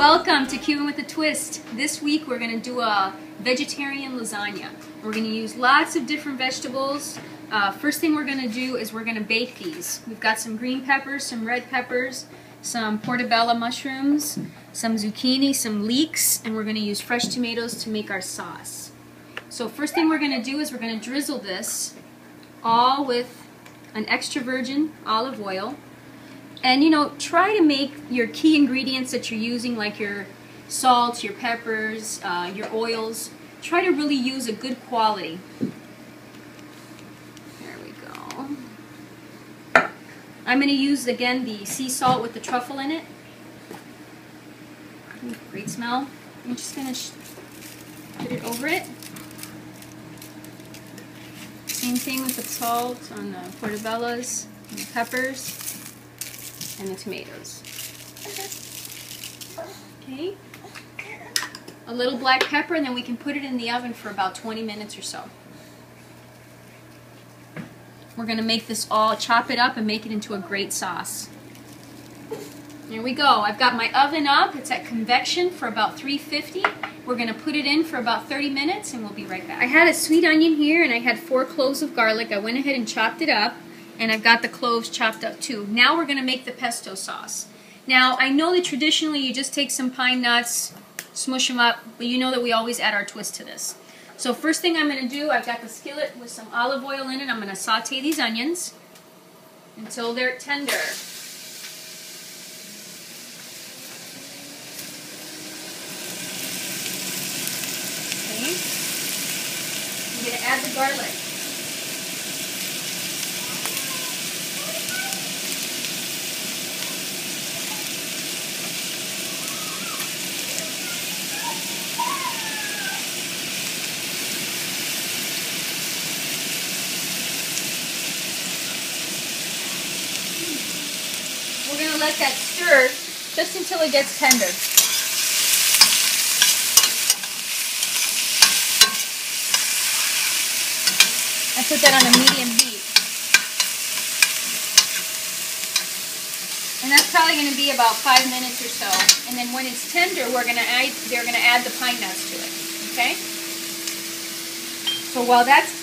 Welcome to Cuban with a Twist. This week we're going to do a vegetarian lasagna. We're going to use lots of different vegetables. First thing we're going to do is we're going to bake these. We've got some green peppers, some red peppers, some portobello mushrooms, some zucchini, some leeks, and we're going to use fresh tomatoes to make our sauce. So first thing we're going to do is we're going to drizzle this all with an extra virgin olive oil. And try to make your key ingredients that you're using, like your salts, your peppers, your oils, try to really use a good quality. There we go. I'm going to use, again, the sea salt with the truffle in it. Great smell. I'm just going to put it over it. Same thing with the salt on the portobellos and the peppers. And the tomatoes. Okay. A little black pepper, and then we can put it in the oven for about 20 minutes or so. We're going to make this all, chop it up and make it into a great sauce. There we go. I've got my oven up. It's at convection for about 350. We're going to put it in for about 30 minutes and we'll be right back. I had a sweet onion here and I had 4 cloves of garlic. I went ahead and chopped it up. And I've got the cloves chopped up too. Now we're going to make the pesto sauce. Now, I know that traditionally you just take some pine nuts, smush them up, but you know that we always add our twist to this. So first thing I'm going to do, I've got the skillet with some olive oil in it. I'm going to saute these onions until they're tender. Okay. I'm going to add the garlic. We're going to let that stir just until it gets tender. I put that on a medium heat. And that's probably going to be about 5 minutes or so. And then when it's tender, they're going to add the pine nuts to it. Okay? So while that's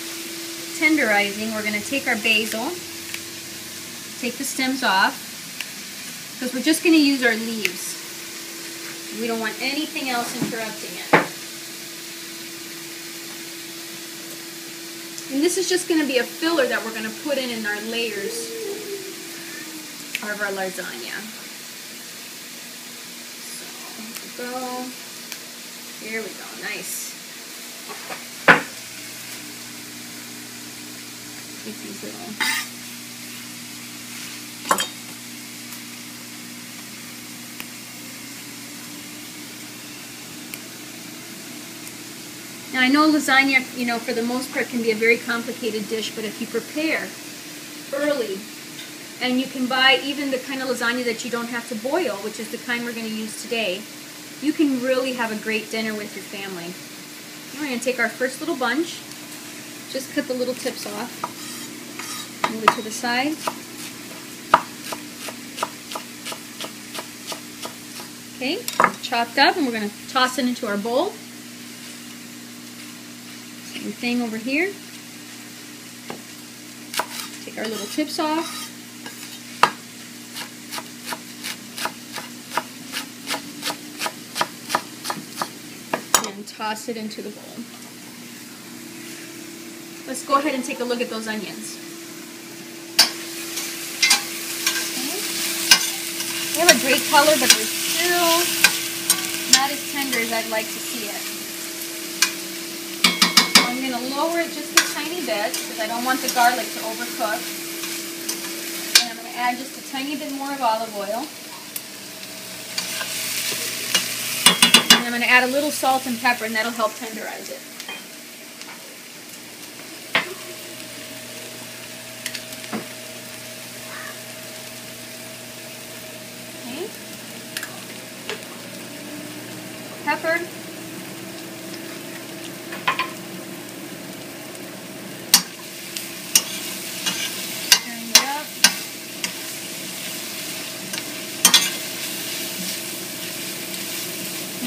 tenderizing, we're going to take our basil, take the stems off. Because we're just going to use our leaves. We don't want anything else interrupting it. And this is just going to be a filler that we're going to put in our layers of our lasagna. So, here we go. Here we go. Nice. Take these little... Now I know lasagna, for the most part can be a very complicated dish, but if you prepare early, and you can buy even the kind of lasagna that you don't have to boil, which is the kind we're going to use today, you can really have a great dinner with your family. Now we're going to take our first little bunch, just cut the little tips off, move it to the side. Okay, chopped up, and we're going to toss it into our bowl. Same thing over here. Take our little tips off. And toss it into the bowl. Let's go ahead and take a look at those onions. Okay. They have a great color, but they're still not as tender as I'd like to see it. I'm going to lower it just a tiny bit because I don't want the garlic to overcook. And I'm going to add just a tiny bit more of olive oil. And I'm going to add a little salt and pepper, and that'll help tenderize it. Okay. Pepper.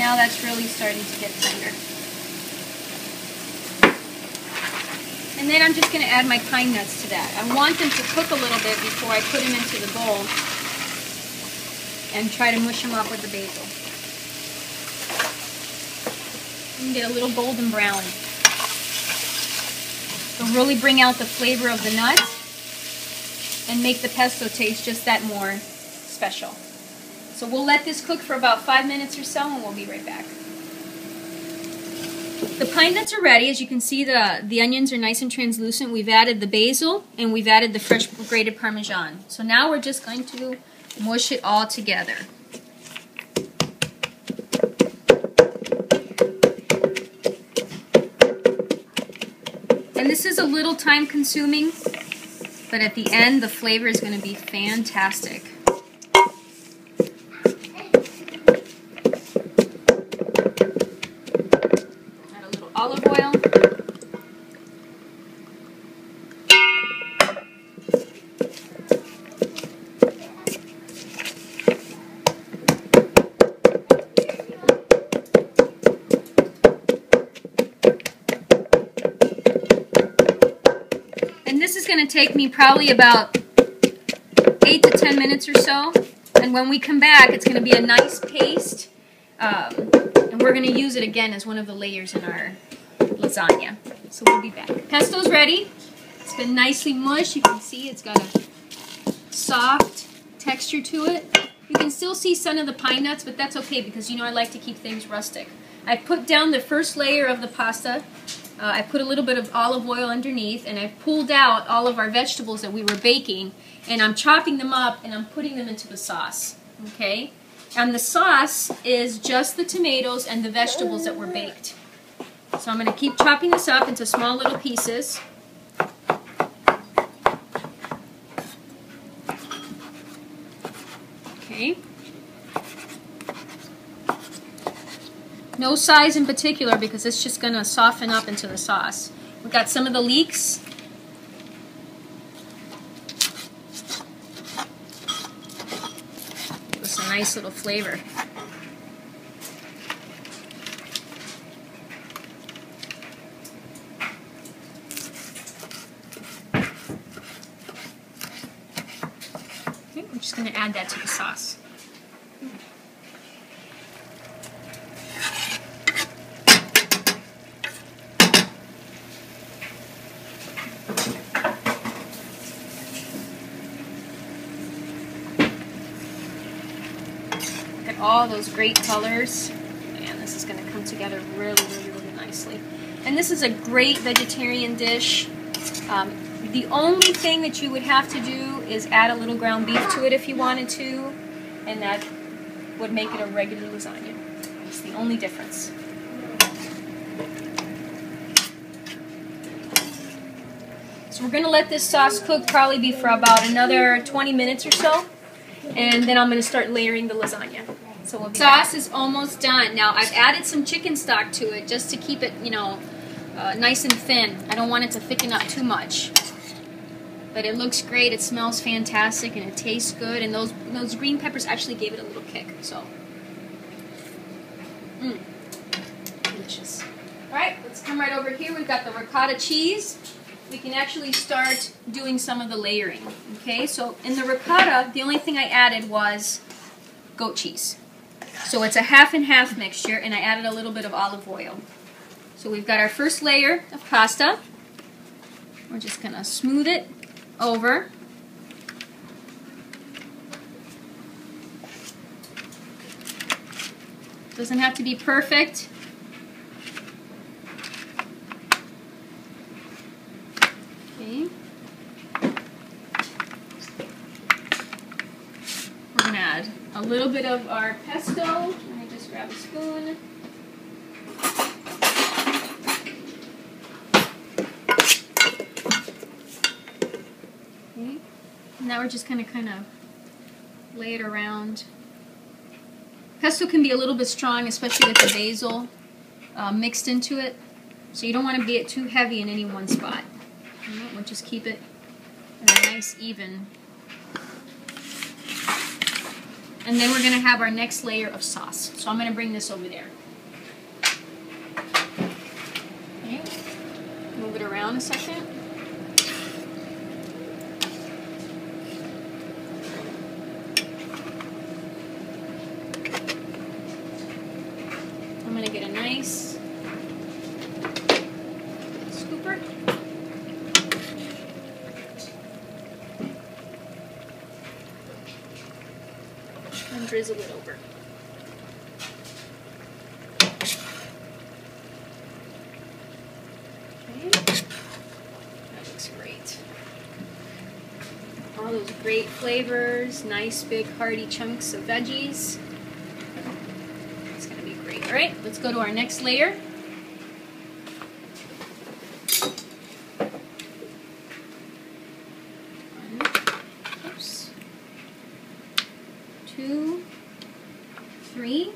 now that's really starting to get tender. And then I'm just going to add my pine nuts to that. I want them to cook a little bit before I put them into the bowl and try to mush them up with the basil. And get a little golden brown. It'll really bring out the flavor of the nuts and make the pesto taste just that more special. So we'll let this cook for about 5 minutes or so and we'll be right back. The pine nuts are ready. As you can see, the onions are nice and translucent. We've added the basil and we've added the fresh grated Parmesan. So now we're just going to mush it all together. And this is a little time consuming, but at the end the flavor is going to be fantastic. Olive oil. And this is going to take me probably about 8 to 10 minutes or so. And when we come back, it's going to be a nice paste. And we're going to use it again as one of the layers in our lasagna. So we'll be back. Pesto's ready. It's been nicely mushed. You can see it's got a soft texture to it. You can still see some of the pine nuts, but that's okay because you know I like to keep things rustic. I put down the first layer of the pasta. I put a little bit of olive oil underneath, and I've pulled out all of our vegetables that we were baking, and I'm chopping them up and I'm putting them into the sauce. Okay? And the sauce is just the tomatoes and the vegetables that were baked. So I'm going to keep chopping this up into small little pieces. Okay. No size in particular because it's just going to soften up into the sauce. We've got some of the leeks. With a nice little flavor. Okay, I'm just going to add that to the sauce. All those great colors, and this is going to come together really, really, really nicely. And this is a great vegetarian dish. The only thing that you would have to do is add a little ground beef to it if you wanted to, and that would make it a regular lasagna. It's the only difference. So we're going to let this sauce cook probably be for about another 20 minutes or so, and then I'm going to start layering the lasagna. So we'll sauce is almost done. Now I've added some chicken stock to it just to keep it, you know, nice and thin. I don't want it to thicken up too much. But it looks great. It smells fantastic and it tastes good. And those green peppers actually gave it a little kick. So, delicious. All right, let's come right over here. We've got the ricotta cheese. We can actually start doing some of the layering. Okay, so in the ricotta, the only thing I added was goat cheese. So it's a half and half mixture, and I added a little bit of olive oil. So we've got our first layer of pasta. We're just going to smooth it over. Doesn't have to be perfect. Okay. We're going to add a little bit of our pesto. Let me just grab a spoon. Okay. Now we're just going to kind of lay it around. Pesto can be a little bit strong, especially with the basil mixed into it. So you don't want to get too heavy in any one spot. We'll just keep it in a nice even And then we're going to have our next layer of sauce. So I'm going to bring this over there. Okay. Move it around a second. I'm going to get a nice scooper. And drizzle it over. Okay. That looks great. All those great flavors, nice big hearty chunks of veggies. It's going to be great. All right, let's go to our next layer. Oops. 2, 3.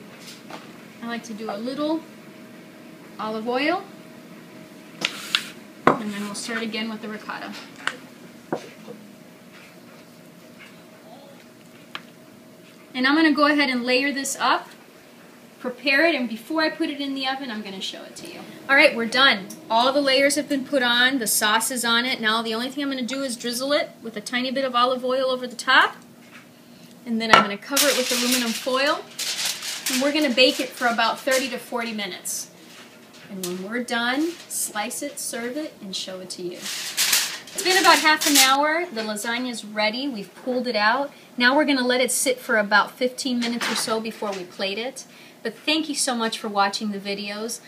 I like to do a little olive oil, and then we'll start again with the ricotta. And I'm going to go ahead and layer this up, prepare it, and before I put it in the oven, I'm going to show it to you. Alright, we're done. All the layers have been put on, the sauce is on it. Now the only thing I'm going to do is drizzle it with a tiny bit of olive oil over the top. And then I'm going to cover it with aluminum foil. And we're going to bake it for about 30 to 40 minutes. And when we're done, slice it, serve it, and show it to you. It's been about half an hour. The lasagna is ready. We've pulled it out. Now we're going to let it sit for about 15 minutes or so before we plate it. But thank you so much for watching the videos.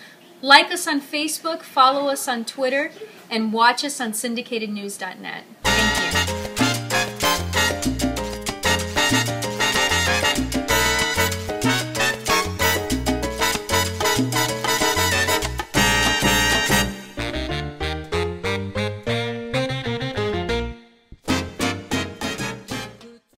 Like us on Facebook, follow us on Twitter, and watch us on syndicatednews.net.